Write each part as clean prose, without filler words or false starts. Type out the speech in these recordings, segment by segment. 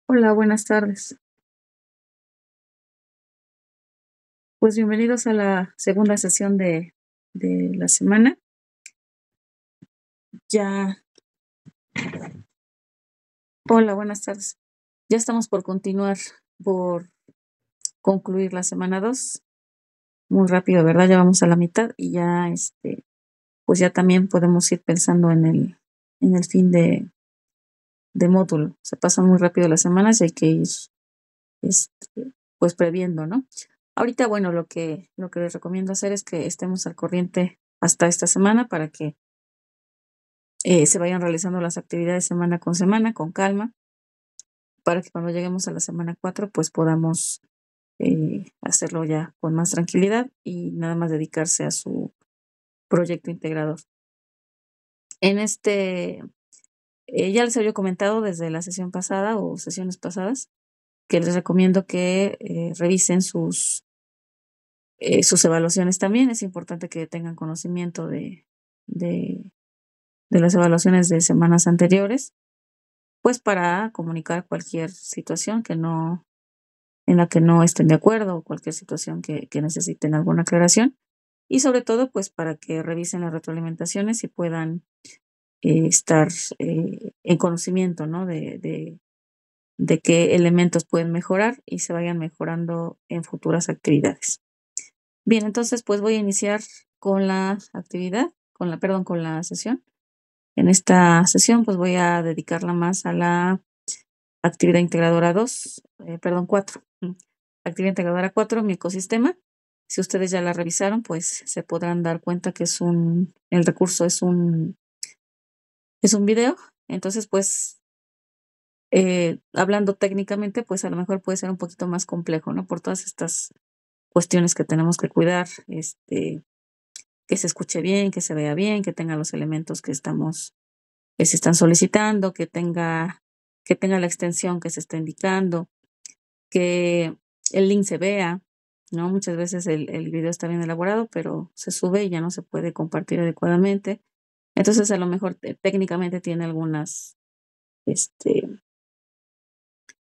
Hola, buenas tardes. Pues bienvenidos a la segunda sesión de la semana. Ya, hola, buenas tardes. Ya estamos por concluir la semana 2. Muy rápido, ¿verdad? Ya vamos a la mitad y ya, pues ya también podemos ir pensando en el fin de módulo. Se pasan muy rápido las semanas y hay que ir, pues previendo, ¿no? Ahorita, bueno, lo que les recomiendo hacer es que estemos al corriente hasta esta semana para que se vayan realizando las actividades semana con semana, con calma, para que cuando lleguemos a la semana 4 pues podamos hacerlo ya con más tranquilidad y nada más dedicarse a su proyecto integrador. En ya les había comentado desde la sesión pasada o sesiones pasadas que les recomiendo que revisen sus evaluaciones también. Es importante que tengan conocimiento de, de las evaluaciones de semanas anteriores, pues para comunicar cualquier situación en la que no estén de acuerdo o cualquier situación que necesiten alguna aclaración. Y sobre todo, pues para que revisen las retroalimentaciones y puedan estar en conocimiento, ¿no? De qué elementos pueden mejorar y se vayan mejorando en futuras actividades. Bien, entonces pues voy a iniciar con la actividad, con la sesión. En esta sesión pues voy a dedicarla más a la actividad integradora 2, 4. Actividad integradora 4, mi ecosistema. Si ustedes ya la revisaron, pues se podrán dar cuenta que el recurso es un video. Entonces, pues, hablando técnicamente, pues a lo mejor puede ser un poquito más complejo, ¿no? Por todas estas cuestiones que tenemos que cuidar, que se escuche bien, que se vea bien, que tenga los elementos que se están solicitando, que tenga la extensión que se está indicando, que el link se vea, ¿no? Muchas veces el video está bien elaborado, pero se sube y ya no se puede compartir adecuadamente. Entonces, a lo mejor técnicamente tiene este,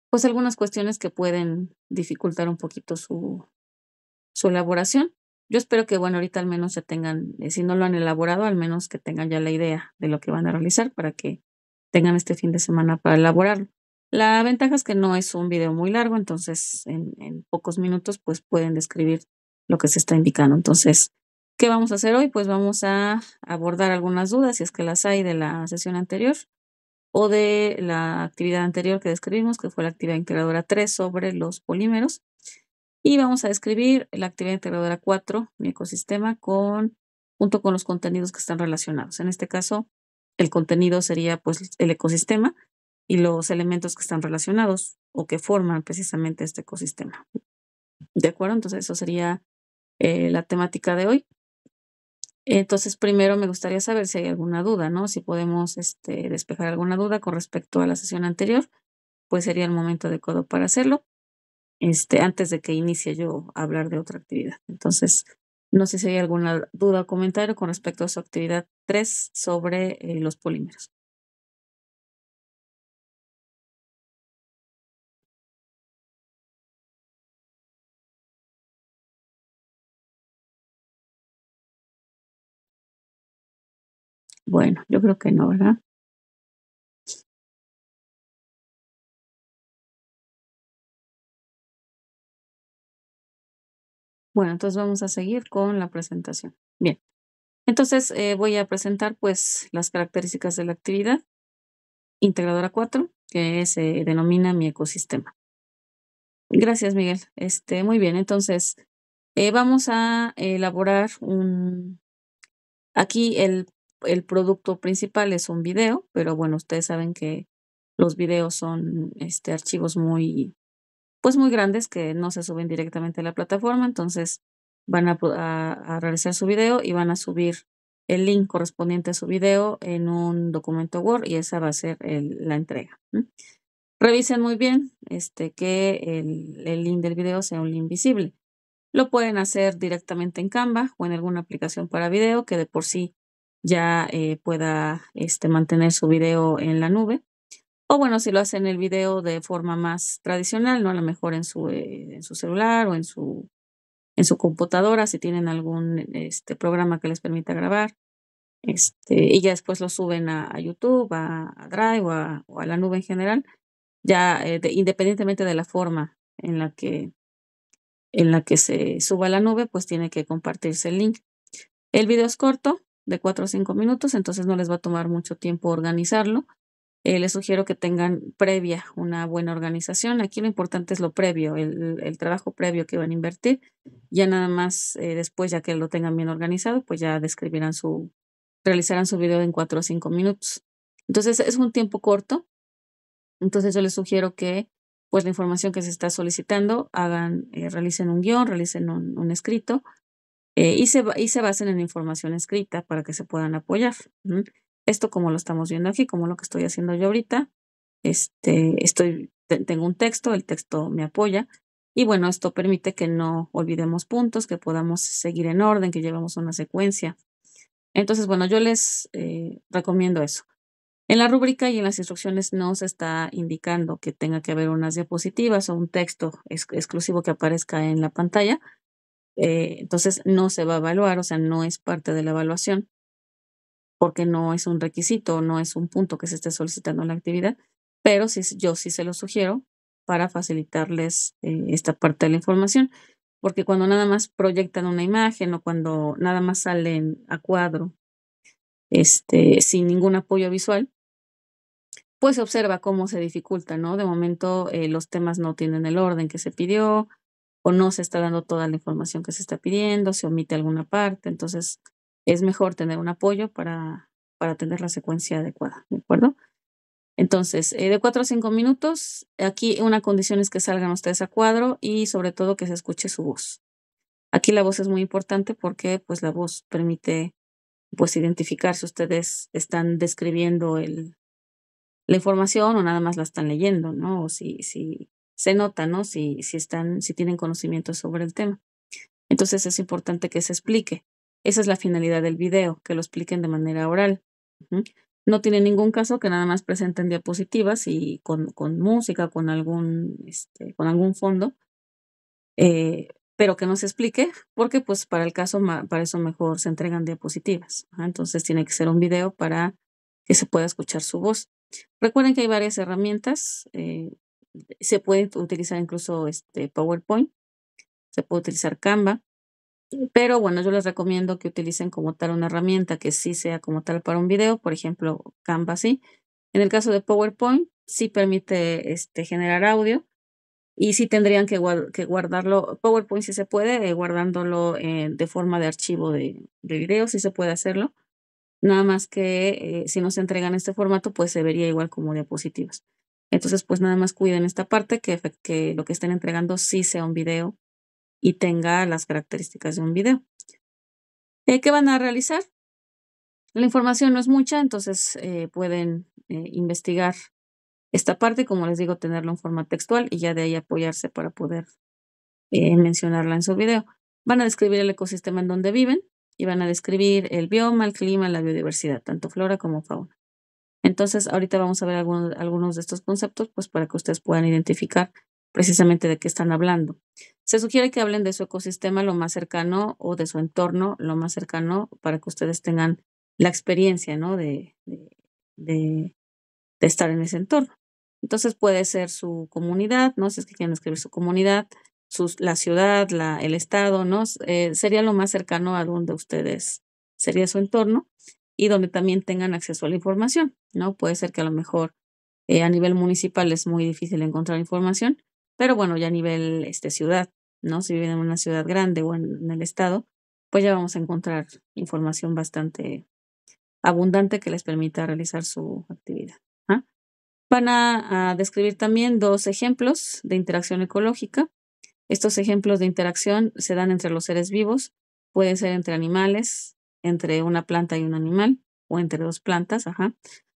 pues algunas cuestiones que pueden dificultar un poquito su elaboración. Yo espero que, bueno, ahorita al menos ya tengan, si no lo han elaborado, al menos que tengan ya la idea de lo que van a realizar para que tengan este fin de semana para elaborarlo. La ventaja es que no es un video muy largo, entonces en pocos minutos pues pueden describir lo que se está indicando. Entonces, ¿qué vamos a hacer hoy? Pues vamos a abordar algunas dudas, si es que las hay de la sesión anterior o de la actividad anterior que describimos, que fue la actividad integradora 3 sobre los polímeros. Y vamos a describir la actividad integradora 4, mi ecosistema, junto con los contenidos que están relacionados. En este caso, el contenido sería pues el ecosistema y los elementos que están relacionados o que forman precisamente este ecosistema. ¿De acuerdo? Entonces, eso sería la temática de hoy. Entonces, primero me gustaría saber si hay alguna duda, ¿no? Si podemos despejar alguna duda con respecto a la sesión anterior, pues sería el momento adecuado para hacerlo. Antes de que inicie yo a hablar de otra actividad. Entonces, no sé si hay alguna duda o comentario con respecto a su actividad 3 sobre los polímeros. Bueno, yo creo que no, ¿verdad? Bueno, entonces vamos a seguir con la presentación. Bien, entonces voy a presentar pues las características de la actividad integradora 4, que se denomina mi ecosistema. Gracias, Miguel. Muy bien, entonces vamos a elaborar aquí el producto principal es un video, pero bueno, ustedes saben que los videos son archivos pues muy grandes que no se suben directamente a la plataforma, entonces van a realizar su video y van a subir el link correspondiente a su video en un documento Word y esa va a ser la entrega. Revisen muy bien que el link del video sea un link visible. Lo pueden hacer directamente en Canva o en alguna aplicación para video que de por sí ya pueda mantener su video en la nube. O bueno, si lo hacen el video de forma más tradicional, ¿no? A lo mejor en su celular o en su computadora, si tienen algún programa que les permita grabar. Y ya después lo suben a YouTube, a Drive o a la nube en general, ya independientemente de la forma en la que se suba a la nube, pues tiene que compartirse el link. El video es corto, de 4 o 5 minutos, entonces no les va a tomar mucho tiempo organizarlo. Les sugiero que tengan previa una buena organización. Aquí lo importante es lo previo, el trabajo previo que van a invertir. Ya nada más después, ya que lo tengan bien organizado, pues ya realizarán su video en 4 o 5 minutos. Entonces es un tiempo corto. Entonces yo les sugiero que pues la información que se está solicitando realicen un guión, realicen un escrito y se basen en información escrita para que se puedan apoyar. ¿Mm? Esto como lo estamos viendo aquí, como lo que estoy haciendo yo ahorita. Tengo un texto, el texto me apoya y bueno, esto permite que no olvidemos puntos, que podamos seguir en orden, que llevemos una secuencia. Entonces, bueno, yo les recomiendo eso. En la rúbrica y en las instrucciones no se está indicando que tenga que haber unas diapositivas o un texto exclusivo que aparezca en la pantalla. Entonces no se va a evaluar, o sea, no es parte de la evaluación porque no es un requisito, no es un punto que se esté solicitando en la actividad, pero sí, yo sí se lo sugiero para facilitarles esta parte de la información, porque cuando nada más proyectan una imagen o cuando nada más salen a cuadro, sin ningún apoyo visual, pues se observa cómo se dificulta, ¿no? De momento los temas no tienen el orden que se pidió o no se está dando toda la información que se está pidiendo, se omite alguna parte, entonces es mejor tener un apoyo para tener la secuencia adecuada, ¿de acuerdo? Entonces, de 4 a 5 minutos, aquí una condición es que salgan ustedes a cuadro y sobre todo que se escuche su voz. Aquí la voz es muy importante porque pues la voz permite pues identificar si ustedes están describiendo la información o nada más la están leyendo, ¿no? O si se nota, ¿no? Si tienen conocimiento sobre el tema. Entonces es importante que se explique. Esa es la finalidad del video, que lo expliquen de manera oral. Ujú. No tiene ningún caso que nada más presenten diapositivas y con música, con algún fondo, pero que no se explique, porque pues para el caso, para eso mejor se entregan diapositivas. Ajá. Entonces tiene que ser un video para que se pueda escuchar su voz. Recuerden que hay varias herramientas. Se puede utilizar incluso PowerPoint, se puede utilizar Canva, pero bueno, yo les recomiendo que utilicen como tal una herramienta que sí sea como tal para un video, por ejemplo, Canva sí. En el caso de PowerPoint, sí permite generar audio y sí tendrían que guardarlo. PowerPoint sí se puede, guardándolo de forma de archivo de video, sí se puede hacerlo. Nada más que si no se entregan este formato, pues se vería igual como diapositivas. Entonces, pues nada más cuiden esta parte, que lo que estén entregando sí sea un video y tenga las características de un video. ¿Qué van a realizar? La información no es mucha, entonces pueden investigar esta parte, como les digo, tenerlo en forma textual y ya de ahí apoyarse para poder mencionarla en su video. Van a describir el ecosistema en donde viven y van a describir el bioma, el clima, la biodiversidad, tanto flora como fauna. Entonces, ahorita vamos a ver algunos de estos conceptos, pues para que ustedes puedan identificar precisamente de qué están hablando. Se sugiere que hablen de su ecosistema lo más cercano o de su entorno lo más cercano para que ustedes tengan la experiencia, ¿no? De, de estar en ese entorno. Entonces puede ser su comunidad, ¿no? Si es que quieren escribir su comunidad, la ciudad, el estado, ¿no? Sería lo más cercano a donde ustedes, sería su entorno y donde también tengan acceso a la información, ¿no? Puede ser que a lo mejor a nivel municipal es muy difícil encontrar información, pero bueno, ya a nivel ciudad, ¿no? Si viven en una ciudad grande o en el estado, pues ya vamos a encontrar información bastante abundante que les permita realizar su actividad. ¿Ah? Van a describir también 2 ejemplos de interacción ecológica. Estos ejemplos de interacción se dan entre los seres vivos, pueden ser entre animales, entre una planta y un animal, o entre 2 plantas, ajá.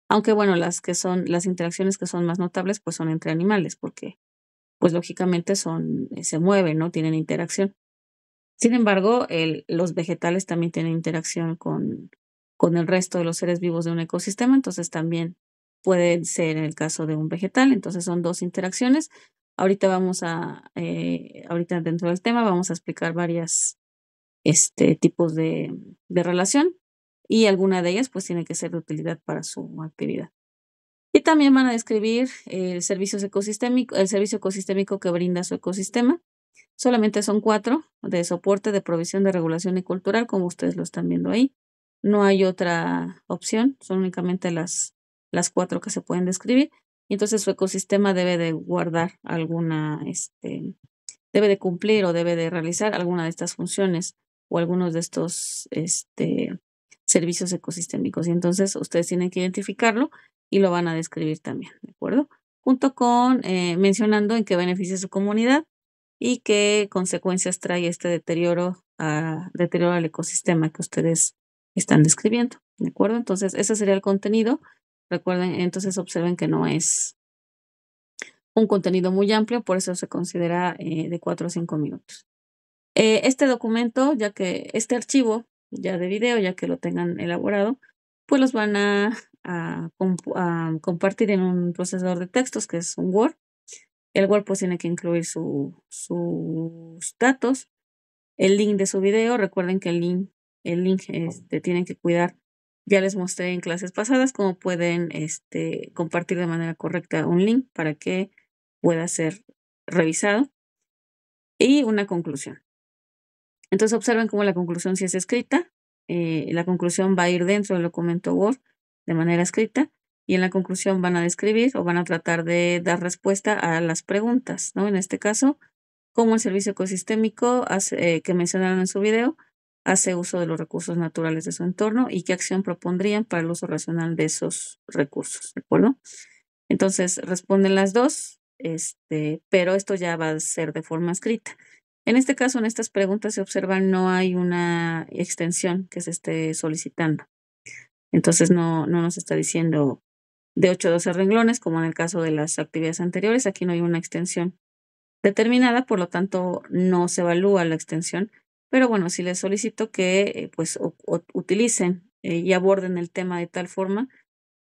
Aunque bueno, las interacciones que son más notables, pues son entre animales, porque pues lógicamente se mueven, ¿no? Tienen interacción. Sin embargo, los vegetales también tienen interacción con el resto de los seres vivos de un ecosistema, entonces también puede ser en el caso de un vegetal. Entonces son dos interacciones. Ahorita ahorita dentro del tema vamos a explicar varias tipos de relación y alguna de ellas pues tiene que ser de utilidad para su actividad. Y también van a describir el servicio ecosistémico que brinda su ecosistema. Solamente son 4 de soporte, de provisión, de regulación y cultural, como ustedes lo están viendo ahí. No hay otra opción, son únicamente las 4 que se pueden describir. Y entonces su ecosistema debe de guardar debe de cumplir o debe de realizar alguna de estas funciones o algunos de estos servicios ecosistémicos. Y entonces ustedes tienen que identificarlo y lo van a describir también, ¿de acuerdo? Junto con mencionando en qué beneficia su comunidad y qué consecuencias trae este deterioro al ecosistema que ustedes están describiendo, ¿de acuerdo? Entonces, ese sería el contenido. Recuerden, entonces observen que no es un contenido muy amplio, por eso se considera de 4 a 5 minutos. Este documento, este archivo ya de video, ya que lo tengan elaborado, pues los van a compartir en un procesador de textos que es un Word. El Word pues tiene que incluir sus datos, el link de su video. Recuerden que el link tienen que cuidar. Ya les mostré en clases pasadas cómo pueden compartir de manera correcta un link para que pueda ser revisado. Y una conclusión. Entonces observen cómo la conclusión sí es escrita. La conclusión va a ir dentro del documento Word de manera escrita y en la conclusión van a describir o van a tratar de dar respuesta a las preguntas, ¿no? En este caso, cómo el servicio ecosistémico que mencionaron en su video hace uso de los recursos naturales de su entorno y qué acción propondrían para el uso racional de esos recursos, ¿de acuerdo? Entonces responden las dos, pero esto ya va a ser de forma escrita. En este caso, en estas preguntas se observa no hay una extensión que se esté solicitando. Entonces no nos está diciendo de 8 a 12 renglones, como en el caso de las actividades anteriores. Aquí no hay una extensión determinada, por lo tanto no se evalúa la extensión. Pero bueno, sí les solicito que pues utilicen y aborden el tema de tal forma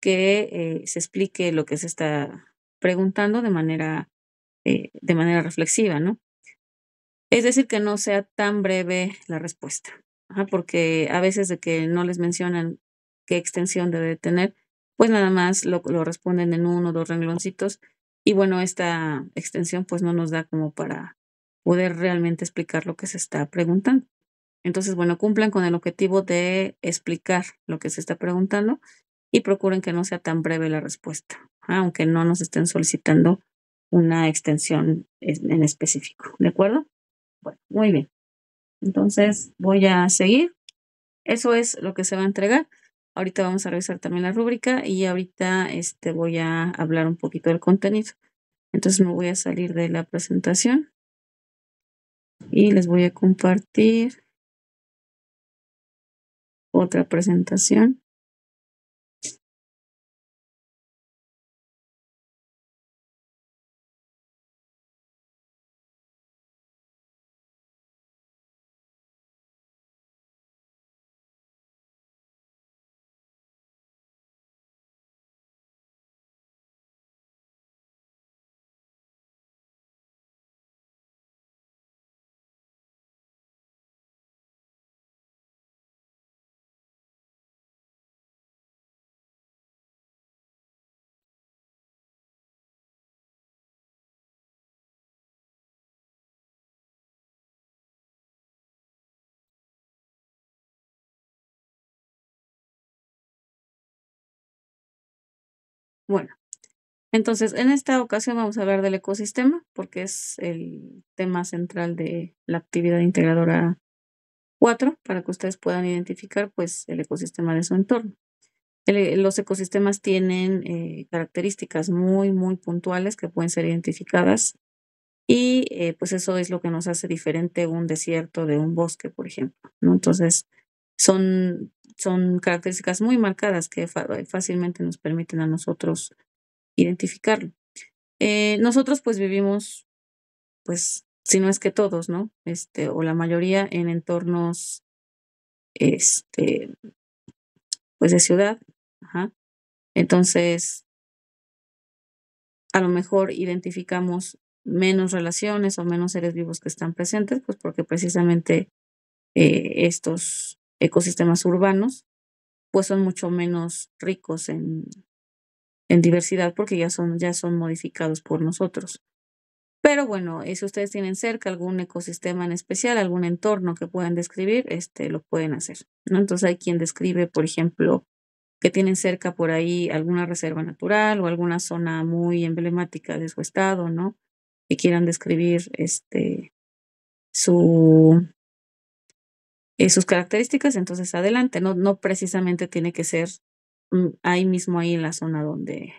que se explique lo que se está preguntando de manera reflexiva, ¿no? Es decir, que no sea tan breve la respuesta. Ajá, porque a veces de que no les mencionan qué extensión debe tener, pues nada más lo responden en 1 o 2 rengloncitos. Y bueno, esta extensión pues no nos da como para poder realmente explicar lo que se está preguntando. Entonces, bueno, cumplan con el objetivo de explicar lo que se está preguntando y procuren que no sea tan breve la respuesta, aunque no nos estén solicitando una extensión en específico, ¿de acuerdo? Bueno, muy bien. Entonces voy a seguir. Eso es lo que se va a entregar. Ahorita vamos a revisar también la rúbrica y ahorita voy a hablar un poquito del contenido. Entonces me voy a salir de la presentación y les voy a compartir otra presentación. Bueno, entonces en esta ocasión vamos a hablar del ecosistema porque es el tema central de la actividad integradora 4 para que ustedes puedan identificar pues el ecosistema de su entorno. Los ecosistemas tienen características muy, muy puntuales que pueden ser identificadas y pues eso es lo que nos hace diferente un desierto de un bosque, por ejemplo, ¿no? Entonces, son características muy marcadas que fácilmente nos permiten a nosotros identificarlo. Nosotros pues vivimos, pues, si no es que todos, ¿no? O la mayoría en entornos, este, pues de ciudad, ajá. Entonces, a lo mejor identificamos menos relaciones o menos seres vivos que están presentes, pues porque precisamente estos ecosistemas urbanos pues son mucho menos ricos en diversidad porque ya son modificados por nosotros. Pero bueno, si ustedes tienen cerca algún ecosistema en especial, algún entorno que puedan describir, lo pueden hacer, ¿no? Entonces hay quien describe, por ejemplo, que tienen cerca por ahí alguna reserva natural o alguna zona muy emblemática de su estado, ¿no? Que quieran describir su, sus características, entonces adelante, no precisamente tiene que ser ahí mismo, ahí en la zona donde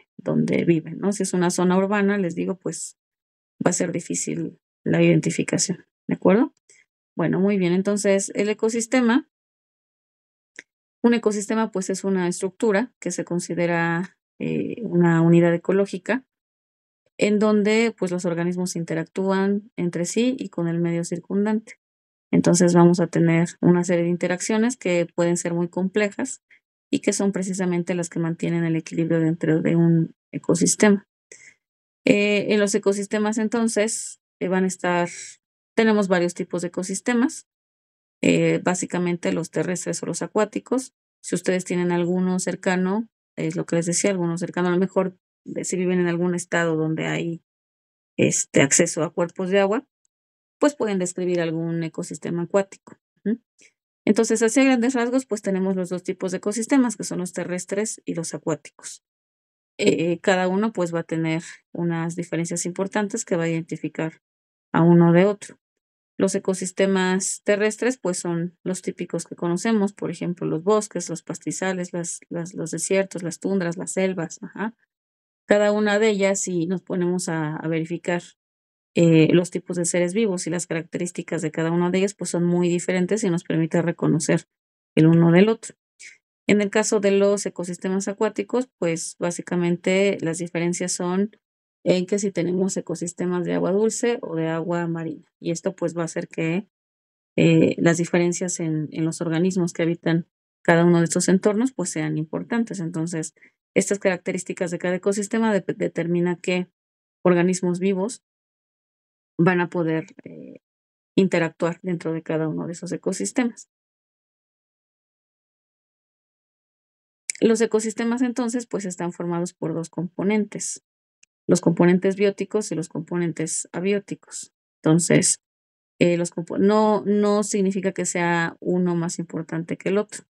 viven, ¿no? Si es una zona urbana, les digo, pues va a ser difícil la identificación, ¿de acuerdo? Bueno, muy bien. Entonces, un ecosistema, pues es una estructura que se considera una unidad ecológica en donde, pues, los organismos interactúan entre sí y con el medio circundante. Entonces, vamos a tener una serie de interacciones que pueden ser muy complejas y que son precisamente las que mantienen el equilibrio dentro de un ecosistema. En los ecosistemas, entonces, tenemos varios tipos de ecosistemas, básicamente los terrestres o los acuáticos. Si ustedes tienen alguno cercano, es lo que les decía, alguno cercano, a lo mejor si viven en algún estado donde hay acceso a cuerpos de agua, pues pueden describir algún ecosistema acuático. Ujú. Entonces, así a grandes rasgos, pues tenemos los dos tipos de ecosistemas, que son los terrestres y los acuáticos. Cada uno pues va a tener unas diferencias importantes que va a identificar a uno de otro. Los ecosistemas terrestres pues son los típicos que conocemos, por ejemplo, los bosques, los pastizales, los desiertos, las tundras, las selvas. Ajá. Cada una de ellas, si nos ponemos a verificar los tipos de seres vivos y las características de cada uno de ellos, pues son muy diferentes y nos permite reconocer el uno del otro. En el caso de los ecosistemas acuáticos, pues básicamente las diferencias son en que si tenemos ecosistemas de agua dulce o de agua marina. Y esto pues va a hacer que las diferencias en los organismos que habitan cada uno de estos entornos pues sean importantes. Entonces, estas características de cada ecosistema determina qué organismos vivos van a poder interactuar dentro de cada uno de esos ecosistemas. Los ecosistemas entonces pues están formados por dos componentes, los componentes bióticos y los componentes abióticos. Entonces, no significa que sea uno más importante que el otro.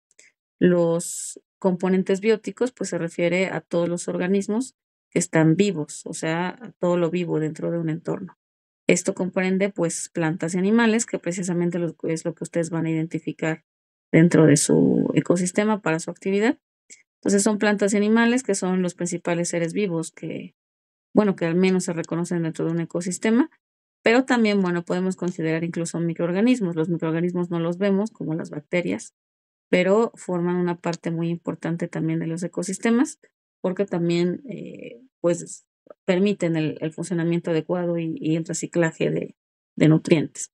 Los componentes bióticos pues se refiere a todos los organismos que están vivos, o sea, a todo lo vivo dentro de un entorno. Esto comprende pues plantas y animales, que precisamente es lo que ustedes van a identificar dentro de su ecosistema para su actividad. Entonces son plantas y animales que son los principales seres vivos que al menos se reconocen dentro de un ecosistema, pero también, bueno, podemos considerar incluso microorganismos. Los microorganismos no los vemos como las bacterias, pero forman una parte muy importante también de los ecosistemas porque también, pues, permiten el funcionamiento adecuado y el reciclaje de nutrientes.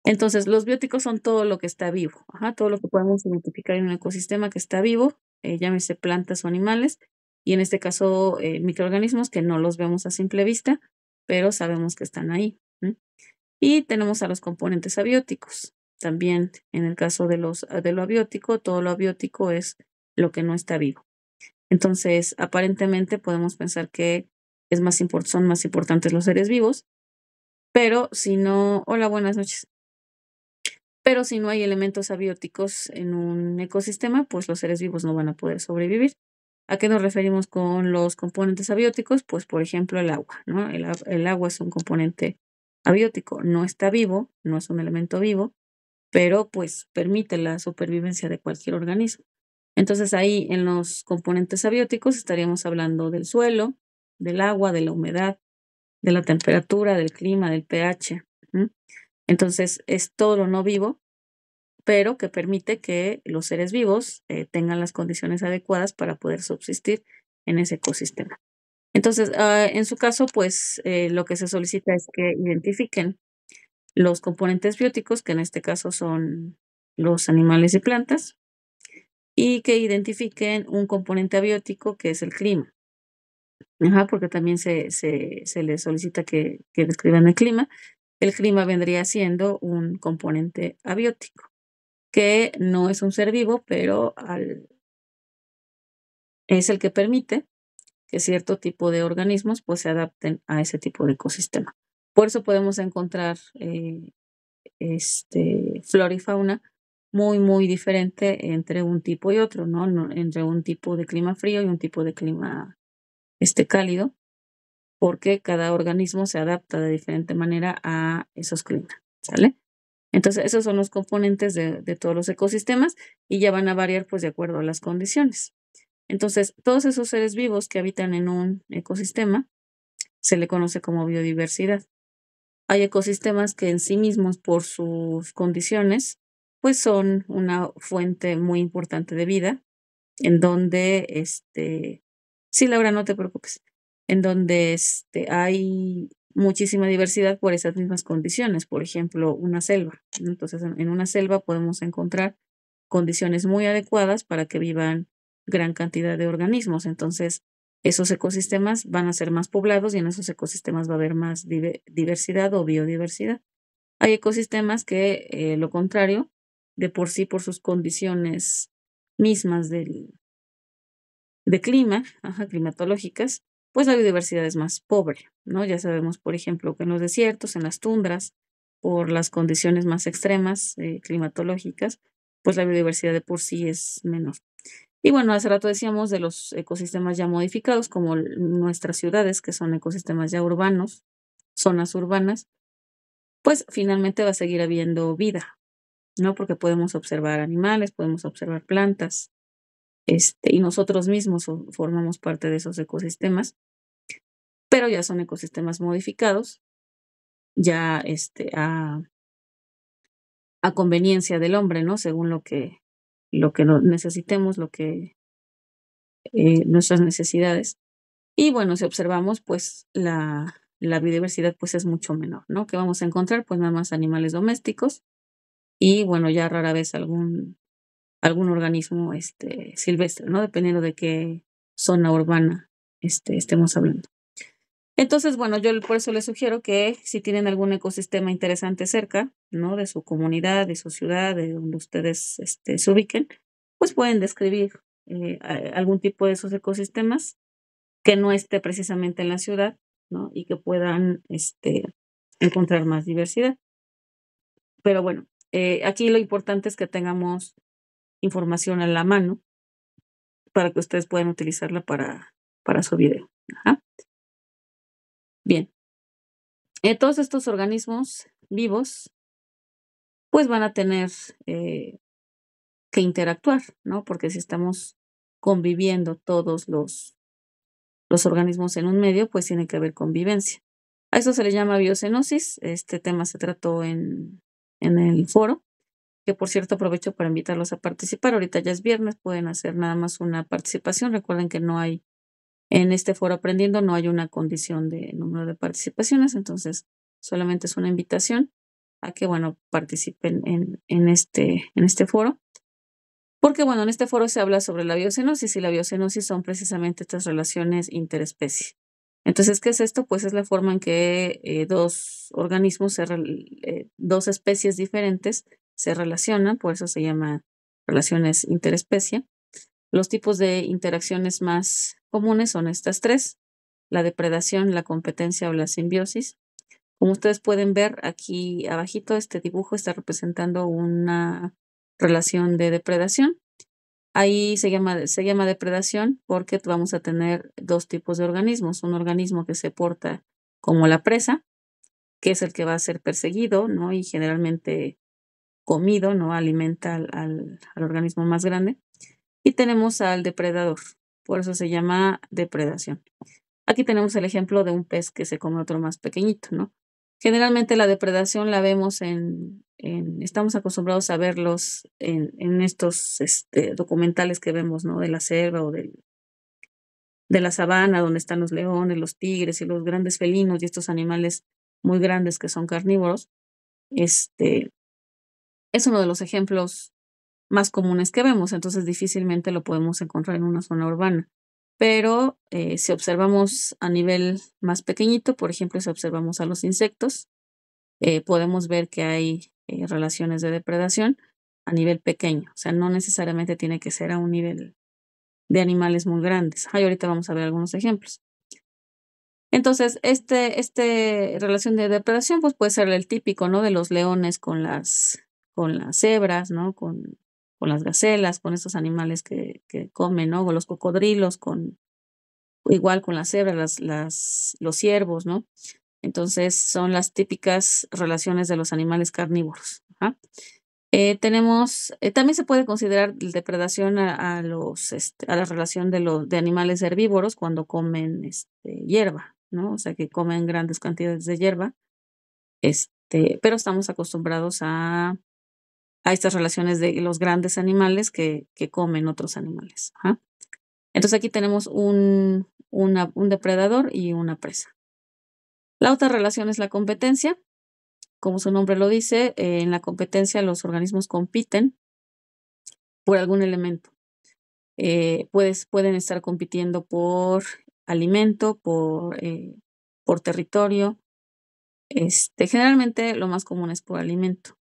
Entonces, los bióticos son todo lo que está vivo, ajá, todo lo que podemos identificar en un ecosistema que está vivo, llámese plantas o animales, y en este caso, microorganismos que no los vemos a simple vista, pero sabemos que están ahí. Y tenemos a los componentes abióticos. También en el caso de lo abiótico, todo lo abiótico es lo que no está vivo. Entonces, aparentemente podemos pensar que son más importantes los seres vivos, pero si no, hola, buenas noches. Pero si no hay elementos abióticos en un ecosistema, pues los seres vivos no van a poder sobrevivir. ¿A qué nos referimos con los componentes abióticos? Pues, por ejemplo, el agua, ¿no? El agua es un componente abiótico, no está vivo, no es un elemento vivo, pero pues permite la supervivencia de cualquier organismo. Entonces ahí en los componentes abióticos estaríamos hablando del suelo, del agua, de la humedad, de la temperatura, del clima, del pH. ¿M? Entonces es todo lo no vivo pero que permite que los seres vivos tengan las condiciones adecuadas para poder subsistir en ese ecosistema. Entonces, en su caso, pues lo que se solicita es que identifiquen los componentes bióticos, que en este caso son los animales y plantas, y que identifiquen un componente abiótico que es el clima. Ajá, porque también se les solicita que describan el clima. El clima vendría siendo un componente abiótico, que no es un ser vivo, pero es el que permite que cierto tipo de organismos, pues, se adapten a ese tipo de ecosistema. Por eso podemos encontrar, flora y fauna muy, muy diferente entre un tipo y otro, ¿no? Entre un tipo de clima frío y un tipo de clima, cálido, porque cada organismo se adapta de diferente manera a esos climas, ¿sale? Entonces, esos son los componentes de todos los ecosistemas y ya van a variar, pues, de acuerdo a las condiciones. Entonces, todos esos seres vivos que habitan en un ecosistema se le conoce como biodiversidad. Hay ecosistemas que en sí mismos, por sus condiciones, pues son una fuente muy importante de vida, en donde, sí, Laura, no te preocupes, en donde, hay muchísima diversidad por esas mismas condiciones. Por ejemplo, una selva, ¿no? Entonces, en una selva podemos encontrar condiciones muy adecuadas para que vivan gran cantidad de organismos. Entonces, esos ecosistemas van a ser más poblados y en esos ecosistemas va a haber más diversidad o biodiversidad. Hay ecosistemas que, lo contrario, de por sí, por sus condiciones mismas de clima, ajá, climatológicas, pues la biodiversidad es más pobre, ¿no? Ya sabemos, por ejemplo, que en los desiertos, en las tundras, por las condiciones más extremas, climatológicas, pues la biodiversidad de por sí es menor. Y bueno, hace rato decíamos de los ecosistemas ya modificados, como nuestras ciudades, que son ecosistemas ya urbanos, zonas urbanas, pues finalmente va a seguir habiendo vida, ¿no? Porque podemos observar animales, podemos observar plantas, y nosotros mismos formamos parte de esos ecosistemas, pero ya son ecosistemas modificados, ya, a conveniencia del hombre, ¿no? Según lo que necesitemos, nuestras necesidades. Y bueno, si observamos, pues la biodiversidad, pues es mucho menor, ¿no? ¿Qué vamos a encontrar? Pues nada más animales domésticos y bueno, ya rara vez algún organismo, silvestre, ¿no? Dependiendo de qué zona urbana, estemos hablando. Entonces, bueno, yo por eso les sugiero que si tienen algún ecosistema interesante cerca, ¿no? De su comunidad, de su ciudad, de donde ustedes, se ubiquen, pues pueden describir, algún tipo de esos ecosistemas que no esté precisamente en la ciudad, ¿no? Y que puedan, encontrar más diversidad. Pero bueno, aquí lo importante es que tengamos información a la mano para que ustedes puedan utilizarla para su video. Ajá. Bien, todos estos organismos vivos, pues van a tener, que interactuar, ¿no? Porque si estamos conviviendo todos los organismos en un medio, pues tiene que haber convivencia. A eso se le llama biocenosis. Este tema se trató en el foro, que por cierto aprovecho para invitarlos a participar. Ahorita ya es viernes, pueden hacer nada más una participación. Recuerden que no hay, en este foro aprendiendo, no hay una condición de número de participaciones, entonces solamente es una invitación a que, bueno, participen en este foro. Porque, bueno, en este foro se habla sobre la biocenosis y la biocenosis son precisamente estas relaciones interespecie. Entonces, ¿qué es esto? Pues es la forma en que dos organismos, dos especies diferentes se relacionan, por eso se llama relaciones interespecie. Los tipos de interacciones más comunes son estas tres: la depredación, la competencia o la simbiosis. Como ustedes pueden ver aquí abajito, este dibujo está representando una relación de depredación. Ahí se llama depredación porque vamos a tener dos tipos de organismos. Un organismo que se porta como la presa, que es el que va a ser perseguido, ¿no? Y generalmente comido, ¿no? Alimenta al organismo más grande. Y tenemos al depredador, por eso se llama depredación. Aquí tenemos el ejemplo de un pez que se come otro más pequeñito, ¿no? Generalmente la depredación la vemos estamos acostumbrados a verlos en estos documentales que vemos, ¿no? De la selva o de la sabana, donde están los leones, los tigres y los grandes felinos y estos animales muy grandes que son carnívoros. Este es uno de los ejemplos más comunes que vemos, entonces difícilmente lo podemos encontrar en una zona urbana. pero si observamos a nivel más pequeñito, por ejemplo, si observamos a los insectos, podemos ver que hay relaciones de depredación a nivel pequeño, o sea, no necesariamente tiene que ser a un nivel de animales muy grandes. Ahorita vamos a ver algunos ejemplos. Entonces, relación de depredación, pues puede ser el típico, ¿no? De los leones con las cebras, ¿no? Con las gacelas, con estos animales que comen, ¿no? O los cocodrilos, igual con las cebras, los ciervos, ¿no? Entonces, son las típicas relaciones de los animales carnívoros. Ajá. También se puede considerar depredación a la relación de animales herbívoros cuando comen hierba, ¿no? O sea, que comen grandes cantidades de hierba, pero estamos acostumbrados a estas relaciones de los grandes animales que comen otros animales. Ajá. Entonces aquí tenemos un depredador y una presa. La otra relación es la competencia. Como su nombre lo dice, en la competencia los organismos compiten por algún elemento. Pueden estar compitiendo por alimento, por territorio. Generalmente lo más común es por alimento.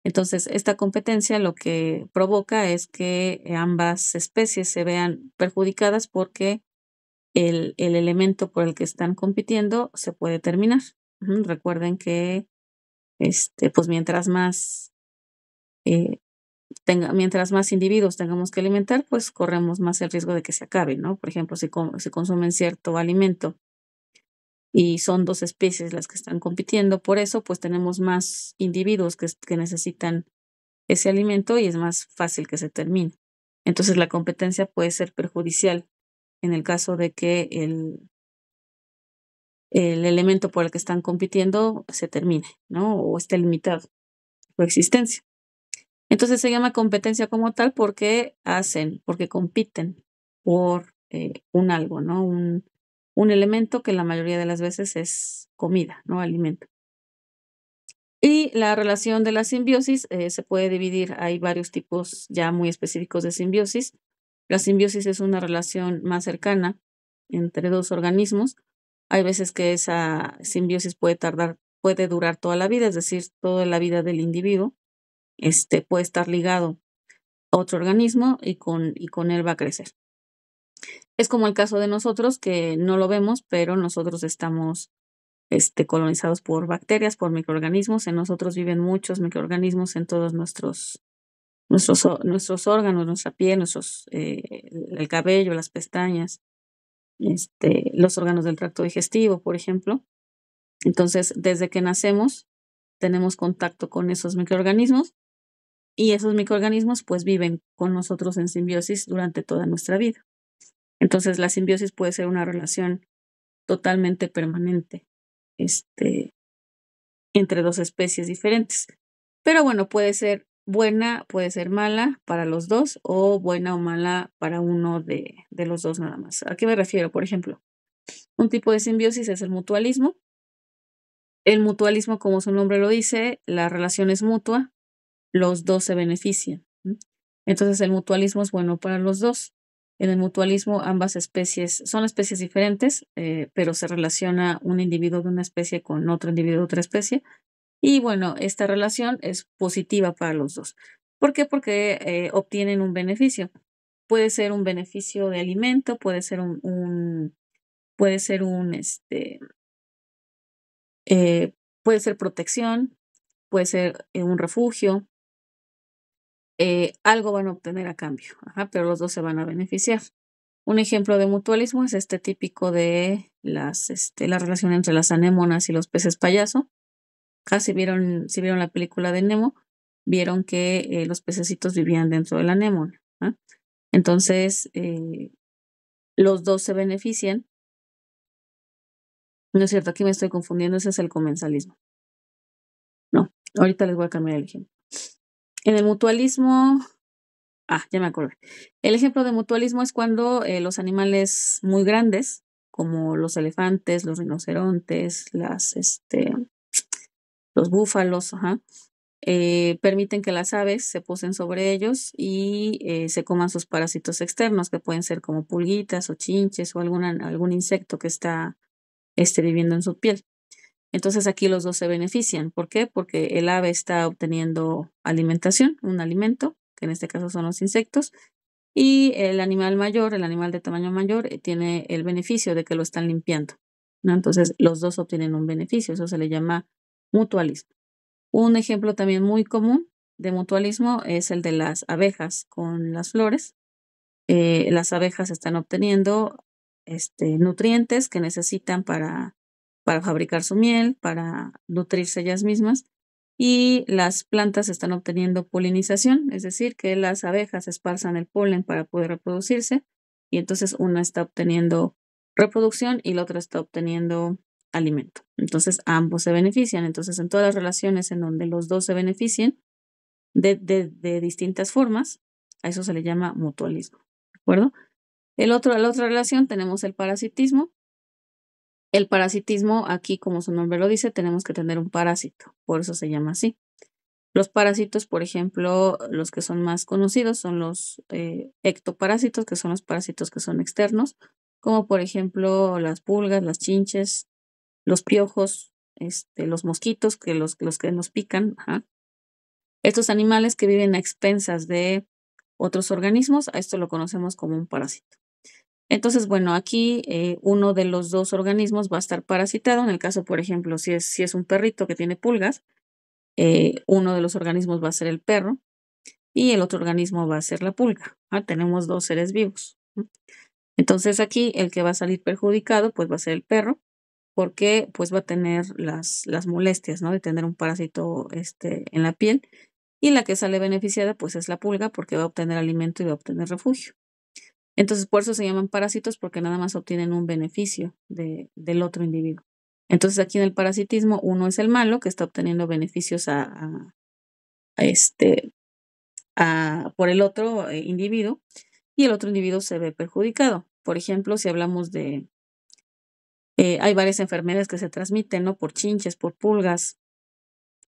Entonces, esta competencia lo que provoca es que ambas especies se vean perjudicadas porque el elemento por el que están compitiendo se puede terminar. Recuerden que pues eh, mientras más individuos tengamos que alimentar, pues corremos más el riesgo de que se acabe, ¿no? Por ejemplo, si consumen cierto alimento y son 2 especies las que están compitiendo por eso, pues tenemos más individuos que necesitan ese alimento y es más fácil que se termine. Entonces, la competencia puede ser perjudicial en el caso de que el elemento por el que están compitiendo se termine, ¿no? O esté limitado su existencia. Entonces se llama competencia como tal porque compiten por un algo, ¿no? Un elemento que la mayoría de las veces es comida, ¿no? Alimento. Y la relación de la simbiosis se puede dividir, hay varios tipos ya muy específicos de simbiosis. La simbiosis es una relación más cercana entre dos organismos. Hay veces que esa simbiosis puede durar toda la vida, es decir, toda la vida del individuo. Puede estar ligado a otro organismo y con él va a crecer. Es como el caso de nosotros, que no lo vemos, pero nosotros estamos colonizados por bacterias, por microorganismos. En nosotros viven muchos microorganismos en todos nuestros órganos, nuestra piel, el cabello, las pestañas, los órganos del tracto digestivo, por ejemplo. Entonces, desde que nacemos, tenemos contacto con esos microorganismos y esos microorganismos pues viven con nosotros en simbiosis durante toda nuestra vida. Entonces, la simbiosis puede ser una relación totalmente permanente, entre dos especies diferentes. Pero bueno, puede ser buena, puede ser mala para los dos o buena o mala para uno de los dos nada más. ¿A qué me refiero? Por ejemplo, un tipo de simbiosis es el mutualismo. El mutualismo, como su nombre lo dice, la relación es mutua, los dos se benefician. Entonces, el mutualismo es bueno para los dos. En el mutualismo, ambas especies son especies diferentes, pero se relaciona un individuo de una especie con otro individuo de otra especie. Y bueno, esta relación es positiva para los dos. ¿Por qué? Porque obtienen un beneficio. Puede ser un beneficio de alimento, puede ser puede ser protección, puede ser un refugio. Algo van a obtener a cambio, pero los dos se van a beneficiar. Un ejemplo de mutualismo es típico de la relación entre las anémonas y los peces payaso. Si vieron la película de Nemo, vieron que los pececitos vivían dentro de la anémona. Entonces, los dos se benefician. No es cierto, aquí me estoy confundiendo, ese es el comensalismo. No, ahorita les voy a cambiar el ejemplo. En el mutualismo, ya me acordé. El ejemplo de mutualismo es cuando los animales muy grandes, como los elefantes, los rinocerontes, los búfalos, permiten que las aves se posen sobre ellos y se coman sus parásitos externos, que pueden ser como pulguitas o chinches o algún insecto que está viviendo en su piel. Entonces aquí los dos se benefician. ¿Por qué? Porque el ave está obteniendo alimentación, un alimento, que en este caso son los insectos, y el animal mayor, el animal de tamaño mayor, tiene el beneficio de que lo están limpiando, ¿no? Entonces los dos obtienen un beneficio, eso se le llama mutualismo. Un ejemplo también muy común de mutualismo es el de las abejas con las flores. Las abejas están obteniendo nutrientes que necesitan para fabricar su miel, para nutrirse ellas mismas, y las plantas están obteniendo polinización, es decir, que las abejas esparzan el polen para poder reproducirse, y entonces una está obteniendo reproducción y la otra está obteniendo alimento. Entonces ambos se benefician. Entonces en todas las relaciones en donde los dos se beneficien de distintas formas, a eso se le llama mutualismo. ¿De acuerdo? La otra relación tenemos el parasitismo. El parasitismo, aquí como su nombre lo dice, tenemos que tener un parásito, por eso se llama así. Los parásitos, por ejemplo, los que son más conocidos son los ectoparásitos, que son los parásitos que son externos, como por ejemplo las pulgas, las chinches, los piojos, los mosquitos, los que nos pican. Ajá. Estos animales que viven a expensas de otros organismos, a esto lo conocemos como un parásito. Entonces, bueno, aquí uno de los dos organismos va a estar parasitado. En el caso, por ejemplo, si es un perrito que tiene pulgas, uno de los organismos va a ser el perro y el otro organismo va a ser la pulga. Tenemos dos seres vivos. Entonces aquí el que va a salir perjudicado pues va a ser el perro, porque pues va a tener las molestias, ¿no? De tener un parásito en la piel, y la que sale beneficiada pues es la pulga, porque va a obtener alimento y va a obtener refugio. Entonces por eso se llaman parásitos, porque nada más obtienen un beneficio del otro individuo. Entonces aquí en el parasitismo uno es el malo que está obteniendo beneficios por el otro individuo, y el otro individuo se ve perjudicado. Por ejemplo, si hablamos hay varias enfermedades que se transmiten, ¿no? Por chinches, por pulgas,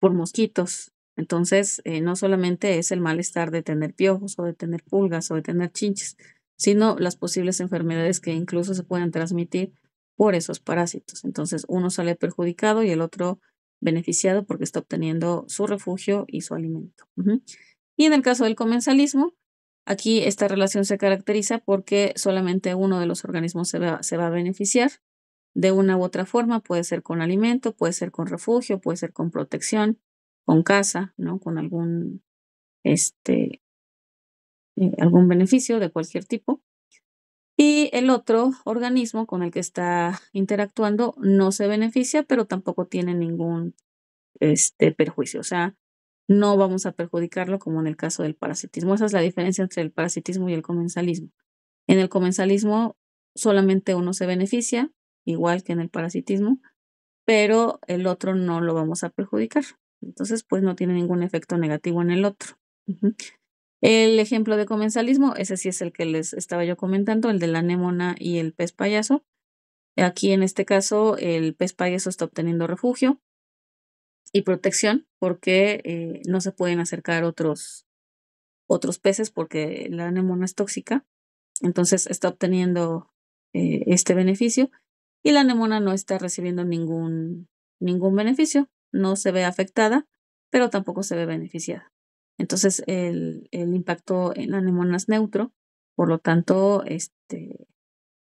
por mosquitos. Entonces, no solamente es el malestar de tener piojos o de tener pulgas o de tener chinches, sino las posibles enfermedades que incluso se pueden transmitir por esos parásitos. Entonces, uno sale perjudicado y el otro beneficiado porque está obteniendo su refugio y su alimento. Y en el caso del comensalismo, aquí esta relación se caracteriza porque solamente uno de los organismos se va a beneficiar de una u otra forma. Puede ser con alimento, puede ser con refugio, puede ser con protección, con casa, ¿no? Con algún beneficio de cualquier tipo. Y el otro organismo con el que está interactuando no se beneficia, pero tampoco tiene ningún perjuicio. O sea, no vamos a perjudicarlo como en el caso del parasitismo. Esa es la diferencia entre el parasitismo y el comensalismo. En el comensalismo solamente uno se beneficia, igual que en el parasitismo, pero el otro no lo vamos a perjudicar. Entonces, pues no tiene ningún efecto negativo en el otro. El ejemplo de comensalismo, ese sí es el que les estaba yo comentando, el de la anémona y el pez payaso. Aquí en este caso, el pez payaso está obteniendo refugio y protección porque no se pueden acercar otros peces porque la anémona es tóxica. Entonces está obteniendo este beneficio, y la anémona no está recibiendo ningún beneficio, no se ve afectada, pero tampoco se ve beneficiada. Entonces el impacto en la anémona es neutro, por lo tanto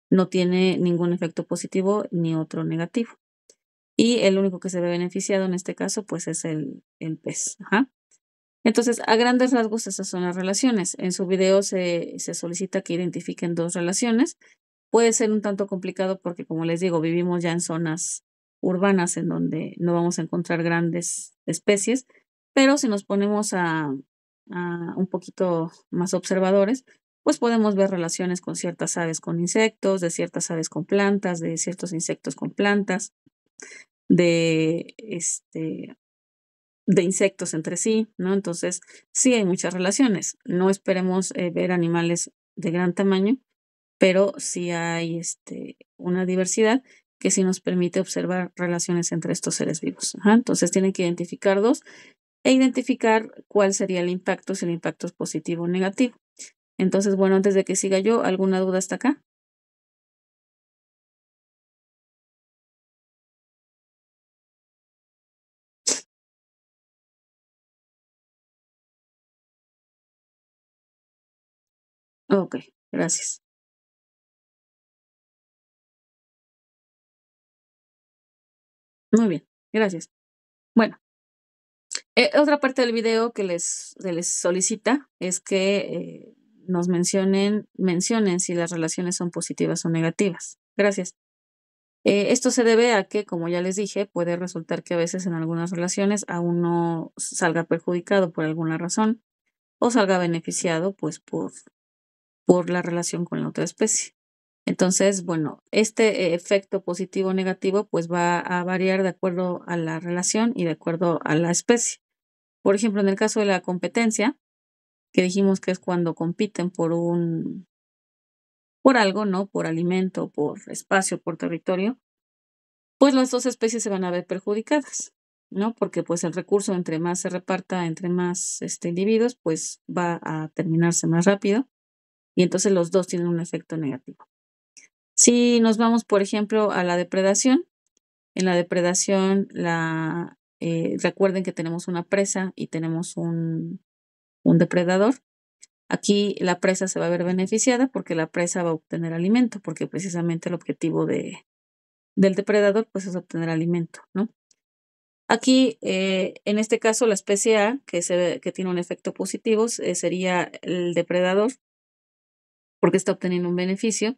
no tiene ningún efecto positivo ni otro negativo. Y el único que se ve beneficiado en este caso pues es el pez. Ajá. Entonces, a grandes rasgos, esas son las relaciones. En su video se solicita que identifiquen dos relaciones. Puede ser un tanto complicado porque, como les digo, vivimos ya en zonas urbanas en donde no vamos a encontrar grandes especies, pero si nos ponemos a un poquito más observadores, pues podemos ver relaciones con ciertas aves con insectos, de ciertas aves con plantas, de ciertos insectos con plantas, de insectos entre sí, ¿no? Entonces, sí hay muchas relaciones. No esperemos ver animales de gran tamaño, pero sí hay una diversidad que sí nos permite observar relaciones entre estos seres vivos. Ajá. Entonces, tienen que identificar dos. e identificar cuál sería el impacto, si el impacto es positivo o negativo. Entonces, bueno, antes de que siga yo, ¿alguna duda hasta acá? Ok, gracias. Muy bien, gracias. Bueno, otra parte del video que les solicita es que nos mencionen si las relaciones son positivas o negativas. Gracias. Esto se debe a que, como ya les dije, puede resultar que a veces en algunas relaciones a uno salga perjudicado por alguna razón o salga beneficiado pues por la relación con la otra especie. Entonces, bueno, este efecto positivo o negativo pues va a variar de acuerdo a la relación y de acuerdo a la especie. Por ejemplo, en el caso de la competencia, que dijimos que es cuando compiten por algo, ¿no? Por alimento, por espacio, por territorio, pues las dos especies se van a ver perjudicadas, ¿no? Porque pues el recurso entre más se reparta, entre más individuos, pues va a terminarse más rápido y entonces los dos tienen un efecto negativo. Si nos vamos, por ejemplo, a la depredación, en la depredación recuerden que tenemos una presa y tenemos un depredador. Aquí la presa se va a ver beneficiada porque la presa va a obtener alimento, porque precisamente el objetivo del depredador pues es obtener alimento, ¿no? Aquí, en este caso, la especie A, que tiene un efecto positivo, sería el depredador, porque está obteniendo un beneficio,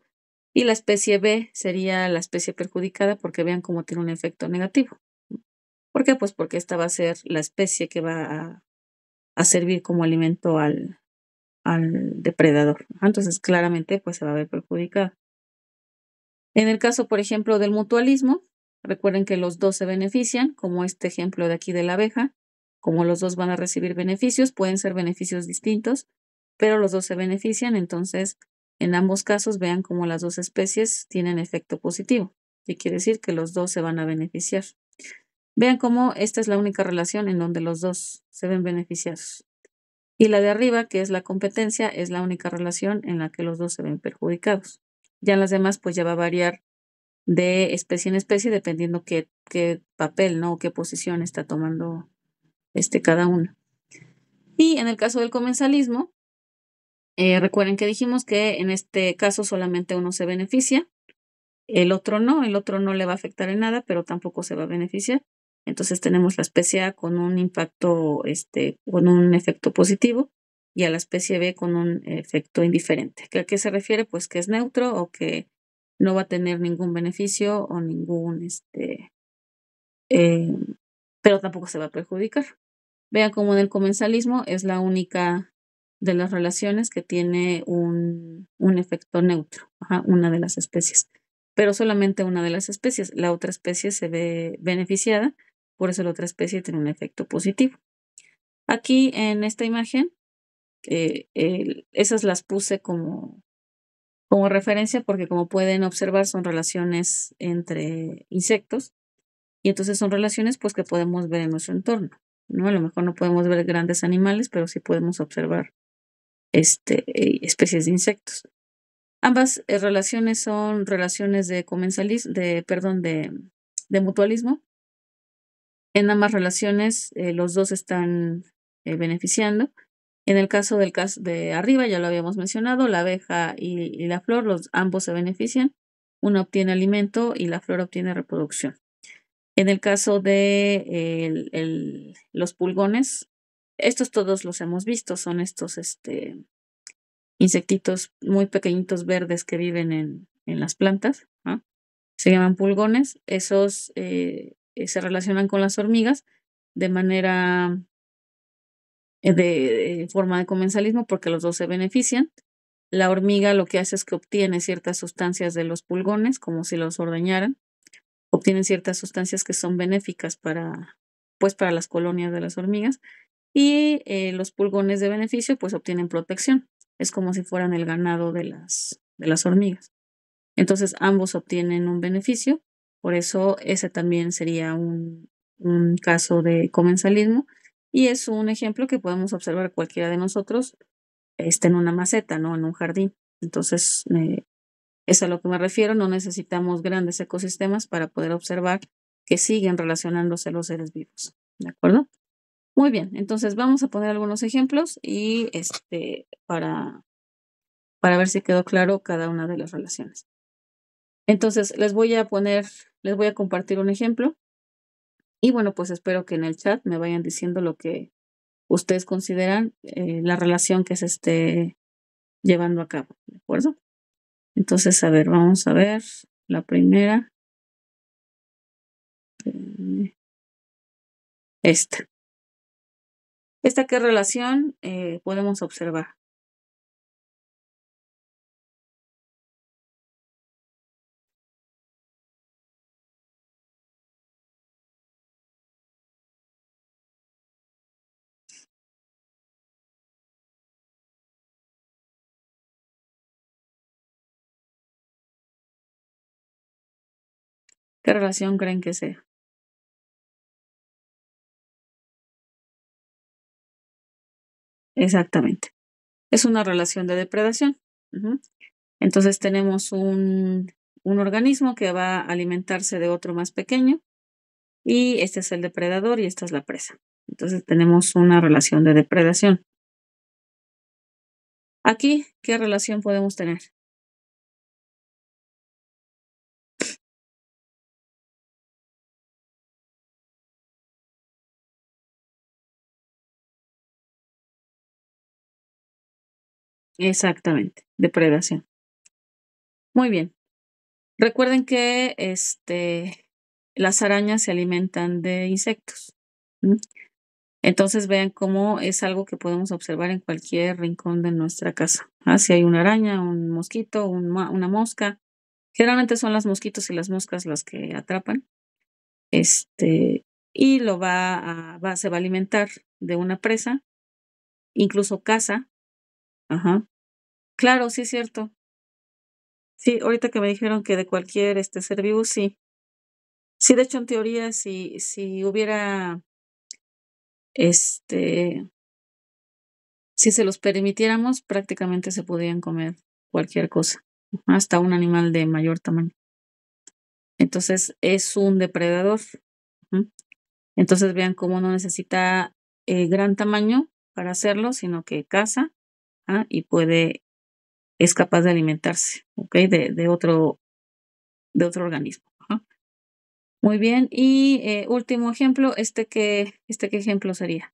y la especie B sería la especie perjudicada, porque vean cómo tiene un efecto negativo. ¿Por qué? Pues porque esta va a ser la especie que va a servir como alimento al depredador. Entonces, claramente, pues se va a ver perjudicada. En el caso, por ejemplo, del mutualismo, recuerden que los dos se benefician, como este ejemplo de aquí de la abeja, como los dos van a recibir beneficios, pueden ser beneficios distintos, pero los dos se benefician, entonces en ambos casos vean cómo las dos especies tienen efecto positivo, y quiere decir que los dos se van a beneficiar. Vean cómo esta es la única relación en donde los dos se ven beneficiados. Y la de arriba, que es la competencia, es la única relación en la que los dos se ven perjudicados. Ya en las demás, pues ya va a variar de especie en especie, dependiendo qué papel, ¿no? O qué posición está tomando cada uno. Y en el caso del comensalismo, recuerden que dijimos que en este caso solamente uno se beneficia, el otro no le va a afectar en nada, pero tampoco se va a beneficiar. Entonces tenemos la especie A con un impacto, con un efecto positivo y a la especie B con un efecto indiferente. ¿A qué se refiere? Pues que es neutro o que no va a tener ningún beneficio o eh, pero tampoco se va a perjudicar. Vean cómo en el comensalismo es la única de las relaciones que tiene un efecto neutro, una de las especies, pero solamente una de las especies. La otra especie se ve beneficiada, por eso la otra especie tiene un efecto positivo. Aquí en esta imagen, esas las puse como referencia porque como pueden observar son relaciones entre insectos y entonces son relaciones pues que podemos ver en nuestro entorno, ¿no? A lo mejor no podemos ver grandes animales, pero sí podemos observar especies de insectos. Ambas relaciones son relaciones de mutualismo. En ambas relaciones los dos están beneficiando. En el caso de arriba, ya lo habíamos mencionado, la abeja y la flor, ambos se benefician. Una obtiene alimento y la flor obtiene reproducción. En el caso de los pulgones, estos todos los hemos visto, son estos insectitos muy pequeñitos verdes que viven en las plantas, ¿no? Se llaman pulgones. Esos se relacionan con las hormigas de manera de forma de comensalismo porque los dos se benefician. La hormiga lo que hace es que obtiene ciertas sustancias de los pulgones, como si los ordeñaran. Obtienen ciertas sustancias que son benéficas para las colonias de las hormigas. Y los pulgones de beneficio, pues obtienen protección. Es como si fueran el ganado de las hormigas. Entonces, ambos obtienen un beneficio. Por eso, ese también sería un caso de comensalismo Y es un ejemplo que podemos observar cualquiera de nosotros en una maceta, ¿no? En un jardín. Entonces, es a lo que me refiero, no necesitamos grandes ecosistemas para poder observar que siguen relacionándose los seres vivos, ¿de acuerdo? Muy bien, entonces vamos a poner algunos ejemplos y para ver si quedó claro cada una de las relaciones. Entonces, les voy a compartir un ejemplo y bueno, pues espero que en el chat me vayan diciendo lo que ustedes consideran la relación que se esté llevando a cabo, ¿de acuerdo? Entonces, a ver, vamos a ver la primera. Esta. ¿Esta qué relación podemos observar? ¿Qué relación creen que sea? Exactamente. Es una relación de depredación. Ujú. Entonces tenemos un organismo que va a alimentarse de otro más pequeño y este es el depredador y esta es la presa. Entonces tenemos una relación de depredación. Aquí, ¿qué relación podemos tener? Exactamente, depredación. Muy bien. Recuerden que las arañas se alimentan de insectos. ¿Mm? Entonces vean cómo es algo que podemos observar en cualquier rincón de nuestra casa. Si hay una araña, un mosquito, una mosca. Generalmente son las mosquitos y las moscas las que atrapan. Y se va a alimentar de una presa, incluso caza. Ajá. Claro, sí es cierto. Sí, ahorita que me dijeron que de cualquier ser vivo, sí. Sí, de hecho, en teoría, si hubiera, este, si se los permitiéramos, prácticamente se podrían comer cualquier cosa, hasta un animal de mayor tamaño. Entonces, es un depredador. Ujú. Entonces, vean cómo no necesita gran tamaño para hacerlo, sino que caza, y es capaz de alimentarse, ¿ok? De otro organismo. Ajá. Muy bien. Y último ejemplo, ¿qué ejemplo sería?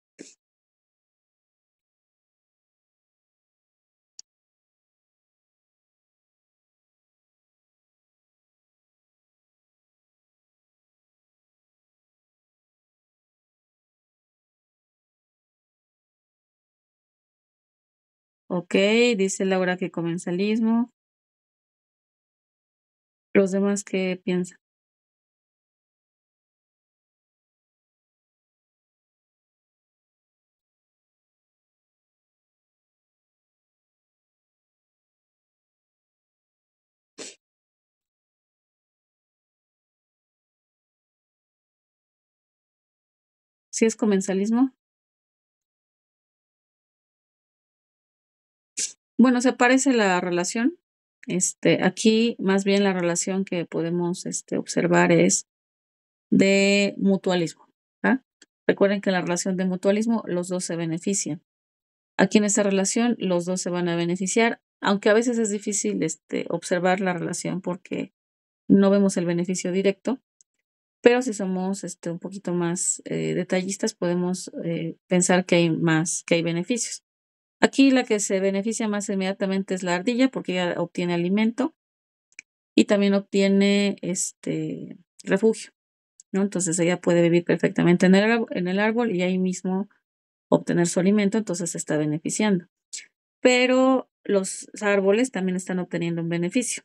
Ok, dice Laura que comensalismo. ¿Los demás qué piensan? ¿Sí es comensalismo? Bueno, se parece la relación. Aquí más bien la relación que podemos observar es de mutualismo. Recuerden que en la relación de mutualismo los dos se benefician. Aquí en esta relación los dos se van a beneficiar, aunque a veces es difícil observar la relación porque no vemos el beneficio directo, pero si somos un poquito más detallistas podemos pensar que hay beneficios. Aquí la que se beneficia más inmediatamente es la ardilla porque ella obtiene alimento y también obtiene refugio, ¿no? Entonces ella puede vivir perfectamente en el árbol y ahí mismo obtener su alimento, entonces se está beneficiando. Pero los árboles también están obteniendo un beneficio.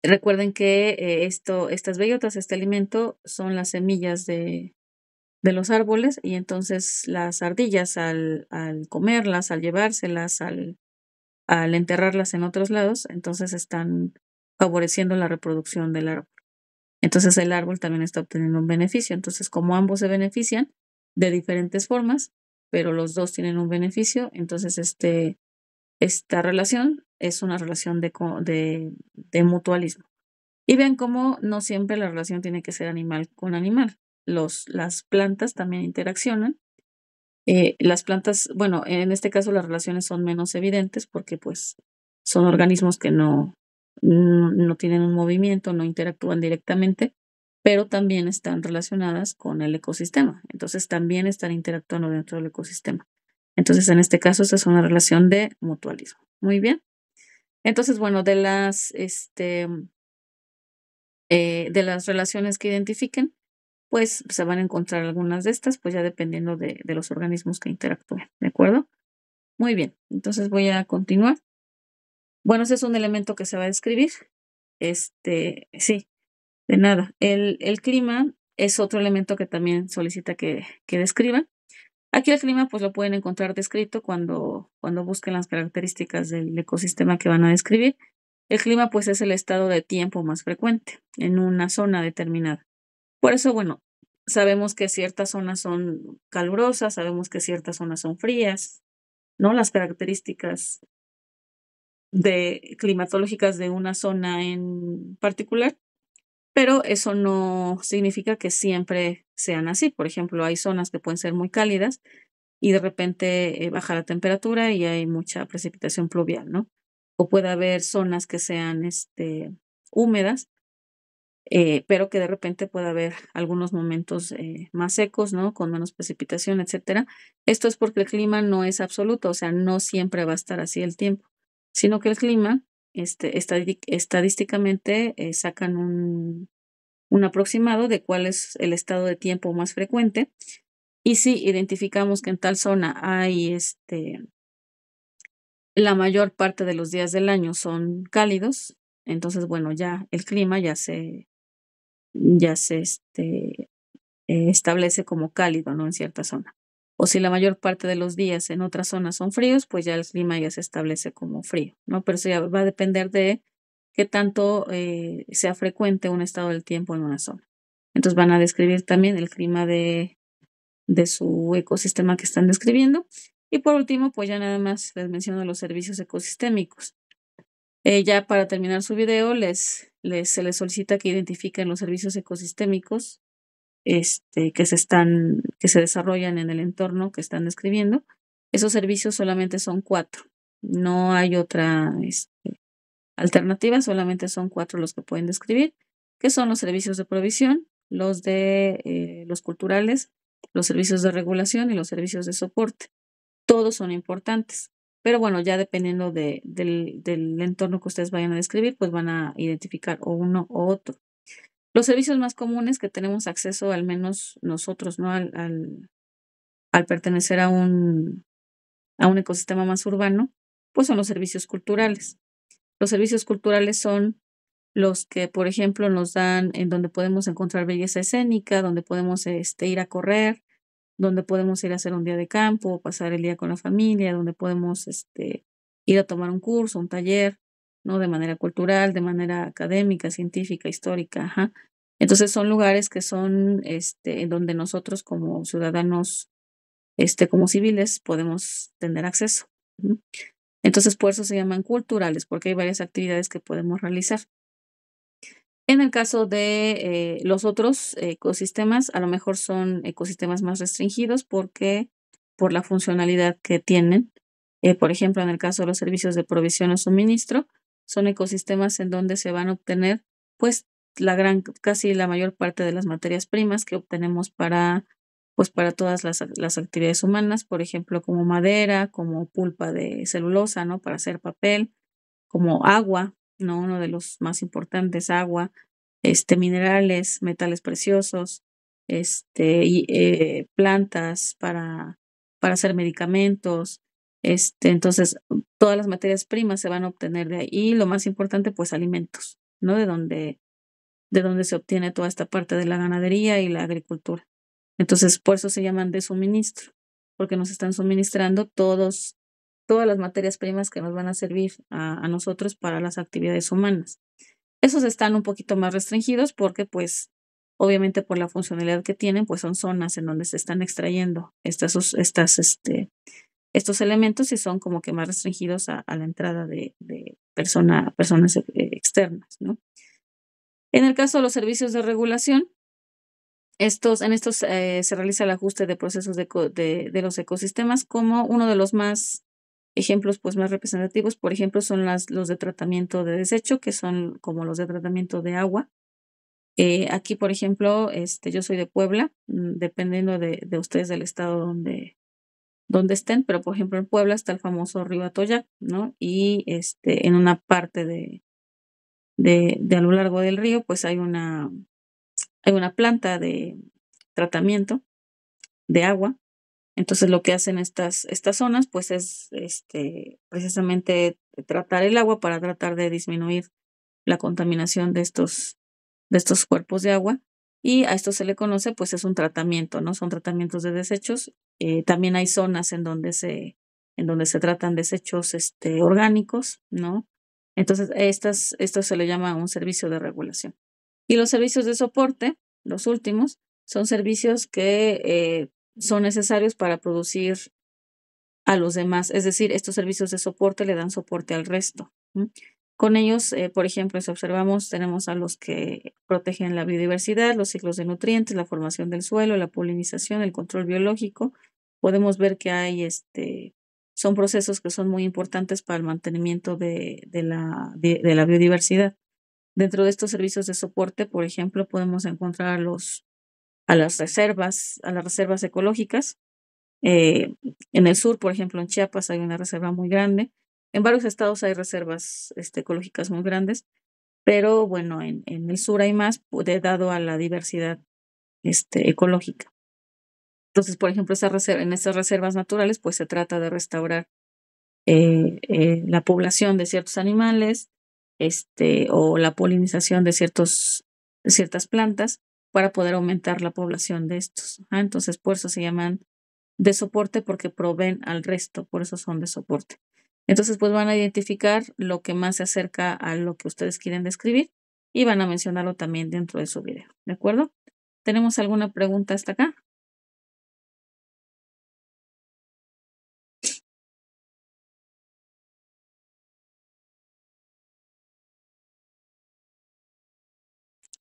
Recuerden que estas bellotas, este alimento, son las semillas de los árboles y entonces las ardillas al comerlas, al llevárselas, al enterrarlas en otros lados, entonces están favoreciendo la reproducción del árbol. Entonces el árbol también está obteniendo un beneficio. Entonces, como ambos se benefician, de diferentes formas, pero los dos tienen un beneficio. Entonces, esta relación es una relación de mutualismo. Y ven cómo no siempre la relación tiene que ser animal con animal. Las plantas también interaccionan. Las plantas, bueno, en este caso las relaciones son menos evidentes porque pues son organismos que no tienen un movimiento, no interactúan directamente, pero también están relacionadas con el ecosistema. Entonces también están interactuando dentro del ecosistema. Entonces, en este caso, esta es una relación de mutualismo. Muy bien. Entonces, bueno, de las relaciones que identifiquen, pues se van a encontrar algunas de estas, pues ya dependiendo de los organismos que interactúen. ¿De acuerdo? Muy bien. Entonces voy a continuar. Bueno, ese es un elemento que se va a describir. Sí, de nada. El clima es otro elemento que también solicita que describan. Aquí el clima, pues lo pueden encontrar descrito cuando busquen las características del ecosistema que van a describir. El clima, pues, es el estado de tiempo más frecuente en una zona determinada. Por eso, bueno, sabemos que ciertas zonas son calurosas, sabemos que ciertas zonas son frías, ¿no? Las características climatológicas de una zona en particular, pero eso no significa que siempre sean así. Por ejemplo, hay zonas que pueden ser muy cálidas y de repente baja la temperatura y hay mucha precipitación pluvial, ¿no? O puede haber zonas que sean húmedas, pero que de repente pueda haber algunos momentos más secos, ¿no? Con menos precipitación, etcétera. Esto es porque el clima no es absoluto, o sea, no siempre va a estar así el tiempo, sino que el clima, estadísticamente, sacan un aproximado de cuál es el estado de tiempo más frecuente. Y si identificamos que en tal zona hay la mayor parte de los días del año son cálidos, entonces, bueno, ya el clima ya se establece como cálido, ¿no? En cierta zona. O si la mayor parte de los días en otras zonas son fríos, pues ya el clima ya se establece como frío, ¿no? Pero eso ya va a depender de qué tanto sea frecuente un estado del tiempo en una zona. Entonces van a describir también el clima de su ecosistema que están describiendo. Y por último, pues ya nada más les menciono los servicios ecosistémicos. Ya para terminar su video, se les solicita que identifiquen los servicios ecosistémicos que se desarrollan en el entorno que están describiendo. Esos servicios solamente son 4. No hay otra alternativa, solamente son 4 los que pueden describir, que son los servicios de provisión, los culturales, los servicios de regulación y los servicios de soporte. Todos son importantes, pero bueno, ya dependiendo del entorno que ustedes vayan a describir, pues van a identificar o uno o otro. Los servicios más comunes que tenemos acceso, al menos nosotros, ¿no? Al pertenecer a un ecosistema más urbano, pues son los servicios culturales. Los servicios culturales son los que, por ejemplo, nos dan en donde podemos encontrar belleza escénica, donde podemos ir a correr, donde podemos ir a hacer un día de campo, pasar el día con la familia, donde podemos ir a tomar un curso, un taller, ¿no? De manera cultural, de manera académica, científica, histórica, ajá. Entonces son lugares que son en donde nosotros como ciudadanos, como civiles, podemos tener acceso. Ujú. Entonces, por eso se llaman culturales, porque hay varias actividades que podemos realizar. En el caso de los otros ecosistemas, a lo mejor son ecosistemas más restringidos porque por la funcionalidad que tienen. Por ejemplo, en el caso de los servicios de provisión o suministro, son ecosistemas en donde se van a obtener, pues, casi la mayor parte de las materias primas que obtenemos para todas las actividades humanas, por ejemplo, como madera, como pulpa de celulosa, ¿no? Para hacer papel, como agua, ¿no? Uno de los más importantes, agua, minerales, metales preciosos, plantas para hacer medicamentos. Entonces, todas las materias primas se van a obtener de ahí. Y lo más importante, pues alimentos, ¿no? De donde se obtiene toda esta parte de la ganadería y la agricultura. Entonces, por eso se llaman de suministro, porque nos están suministrando todas las materias primas que nos van a servir a nosotros para las actividades humanas. Esos están un poquito más restringidos porque, pues, Obviamente por la funcionalidad que tienen, pues son zonas en donde se están extrayendo estos elementos y son como que más restringidos a la entrada de personas externas, ¿no? En el caso de los servicios de regulación, en estos se realiza el ajuste de procesos de los ecosistemas, como uno de los más ejemplos pues más representativos, por ejemplo, son los de tratamiento de desecho, que son como los de tratamiento de agua. Aquí, por ejemplo, yo soy de Puebla, dependiendo de ustedes del estado donde estén, pero por ejemplo en Puebla está el famoso río Atoyac, ¿no? Y en una parte de a lo largo del río, pues hay una planta de tratamiento de agua. Entonces lo que hacen estas zonas, pues es precisamente tratar el agua para tratar de disminuir la contaminación de estos cuerpos de agua. Y a esto se le conoce, pues es un tratamiento, ¿no? Son tratamientos de desechos. También hay zonas en donde se tratan desechos orgánicos, ¿no? Entonces, esto se le llama un servicio de regulación. Y los servicios de soporte, los últimos, son servicios que son necesarios para producir a los demás. Es decir, estos servicios de soporte le dan soporte al resto. Con ellos, por ejemplo, si observamos, tenemos a los que protegen la biodiversidad, los ciclos de nutrientes, la formación del suelo, la polinización, el control biológico. Podemos ver que son procesos que son muy importantes para el mantenimiento de la biodiversidad. Dentro de estos servicios de soporte, por ejemplo, podemos encontrar a las reservas ecológicas. En el sur, por ejemplo, en Chiapas hay una reserva muy grande. En varios estados hay reservas ecológicas muy grandes, pero bueno, en el sur hay más, dado a la diversidad ecológica. Entonces, por ejemplo, en estas reservas naturales, pues se trata de restaurar la población de ciertos animales, o la polinización de ciertas plantas para poder aumentar la población de estos. Entonces, por eso se llaman de soporte, porque proveen al resto, por eso son de soporte. Entonces, pues van a identificar lo que más se acerca a lo que ustedes quieren describir y van a mencionarlo también dentro de su video, ¿de acuerdo? ¿Tenemos alguna pregunta hasta acá?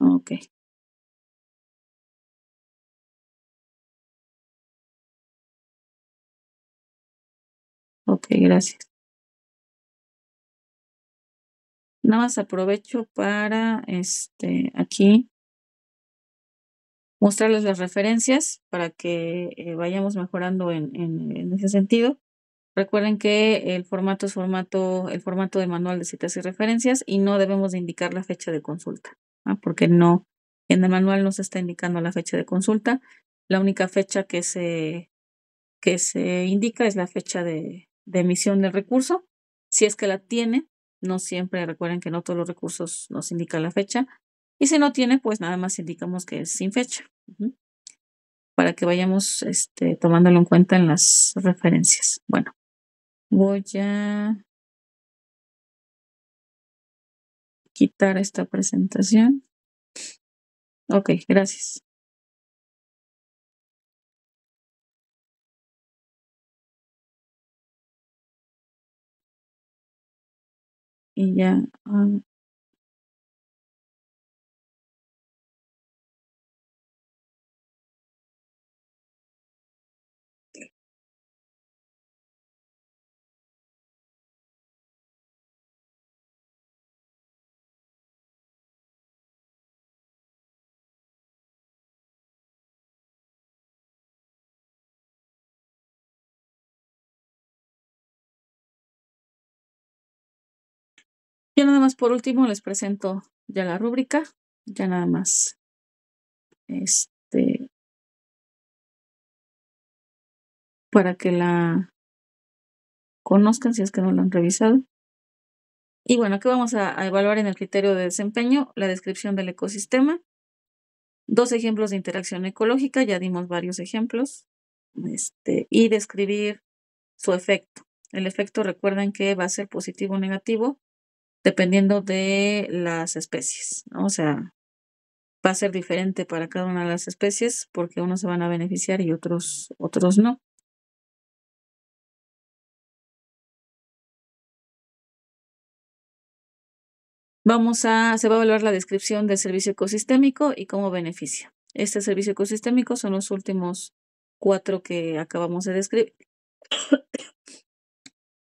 Ok, ok, gracias. Nada más aprovecho para aquí mostrarles las referencias para que vayamos mejorando en ese sentido. Recuerden que el formato de manual de citas y referencias, y no debemos de indicar la fecha de consulta, porque no, en el manual no se está indicando la fecha de consulta. La única fecha que se indica es la fecha de emisión del recurso, si es que la tiene. No siempre, recuerden que no todos los recursos nos indican la fecha, y si no tiene, pues nada más indicamos que es sin fecha, para que vayamos tomándolo en cuenta en las referencias. Bueno, voy a quitar esta presentación. Ok, gracias. Y ya, ya nada más por último les presento ya la rúbrica, ya nada más, para que la conozcan si es que no la han revisado. Y bueno, aquí vamos a evaluar en el criterio de desempeño la descripción del ecosistema, 2 ejemplos de interacción ecológica, ya dimos varios ejemplos, y describir su efecto. El efecto, recuerden que va a ser positivo o negativo dependiendo de las especies, ¿no? O sea, va a ser diferente para cada una de las especies porque unos se van a beneficiar y otros no. Se va a evaluar la descripción del servicio ecosistémico y cómo beneficia. Este servicio ecosistémico son los últimos 4 que acabamos de describir.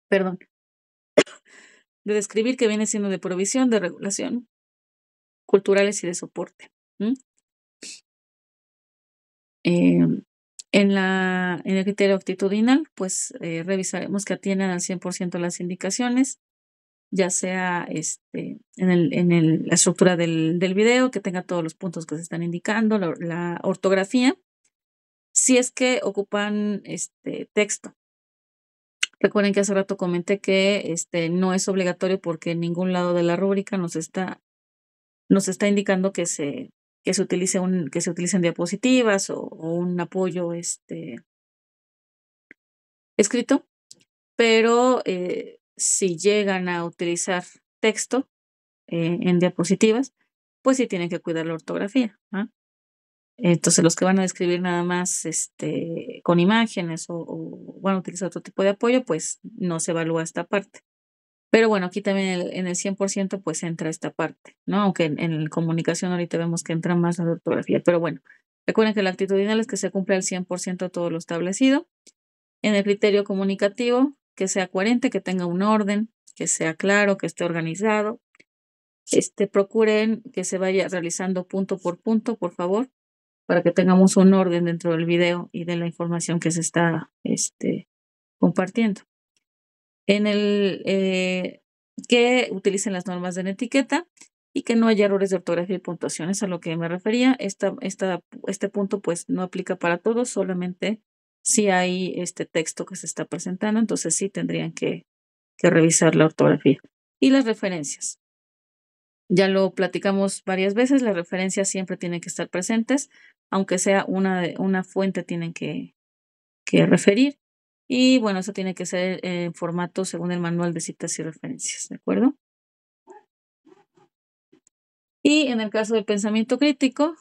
Perdón. De describir, que viene siendo de provisión, de regulación, culturales y de soporte. En el criterio actitudinal, pues revisaremos que atiendan al 100% las indicaciones, ya sea la estructura del video, que tenga todos los puntos que se están indicando, la ortografía, si es que ocupan texto. Recuerden que hace rato comenté que no es obligatorio porque en ningún lado de la rúbrica nos está indicando que se utilicen diapositivas o un apoyo escrito, pero si llegan a utilizar texto en diapositivas, pues sí tienen que cuidar la ortografía. Entonces, los que van a describir nada más con imágenes o van a utilizar otro tipo de apoyo, pues no se evalúa esta parte. Pero bueno, aquí también en el 100% pues entra esta parte, ¿no? Aunque en comunicación ahorita vemos que entra más la ortografía. Pero bueno, recuerden que la actitudinal es que se cumple al 100% todo lo establecido. En el criterio comunicativo, que sea coherente, que tenga un orden, que sea claro, que esté organizado. Procuren que se vaya realizando punto por punto, por favor, para que tengamos un orden dentro del video y de la información que se está compartiendo. En que utilicen las normas de la etiqueta y que no haya errores de ortografía y puntuación. Es a lo que me refería. Este punto pues no aplica para todos, solamente si hay este texto que se está presentando, entonces sí tendrían que revisar la ortografía. Y las referencias. Ya lo platicamos varias veces, las referencias siempre tienen que estar presentes, aunque sea una fuente tienen que referir. Y bueno, eso tiene que ser en formato según el manual de citas y referencias, ¿de acuerdo? Y en el caso del pensamiento crítico,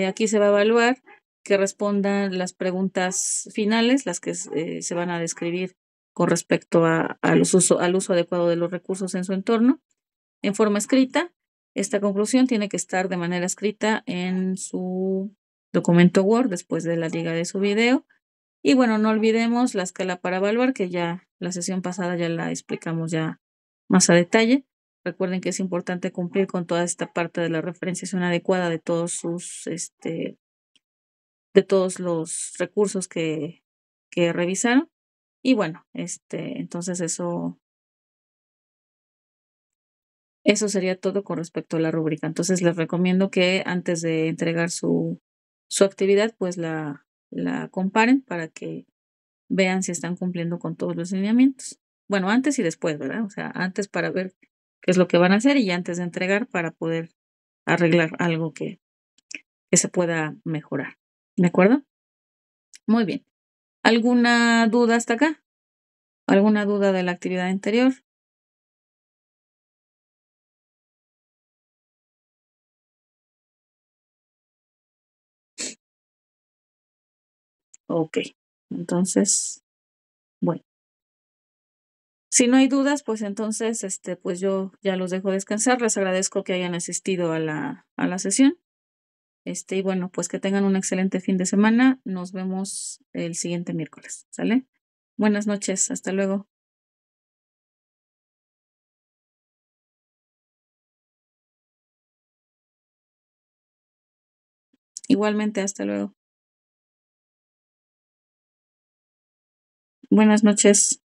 aquí se va a evaluar que respondan las preguntas finales, las que se van a describir con respecto al uso adecuado de los recursos en su entorno, en forma escrita. Esta conclusión tiene que estar de manera escrita en su documento Word después de la liga de su video. Y bueno, no olvidemos la escala para evaluar, que ya la sesión pasada ya la explicamos ya más a detalle. Recuerden que es importante cumplir con toda esta parte de la referenciación adecuada de todos de todos los recursos que revisaron. Y bueno, entonces eso sería todo con respecto a la rúbrica. Entonces les recomiendo que antes de entregar su actividad, pues la comparen para que vean si están cumpliendo con todos los lineamientos. Bueno, antes y después, ¿verdad? O sea, antes para ver qué es lo que van a hacer y antes de entregar para poder arreglar algo que se pueda mejorar. ¿De acuerdo? Muy bien. ¿Alguna duda hasta acá? ¿Alguna duda de la actividad anterior? Ok. Entonces, bueno. Si no hay dudas, pues entonces, pues yo ya los dejo descansar. Les agradezco que hayan asistido a la sesión. Y bueno, pues que tengan un excelente fin de semana. Nos vemos el siguiente miércoles, ¿sale? Buenas noches, hasta luego. Igualmente, hasta luego. Buenas noches.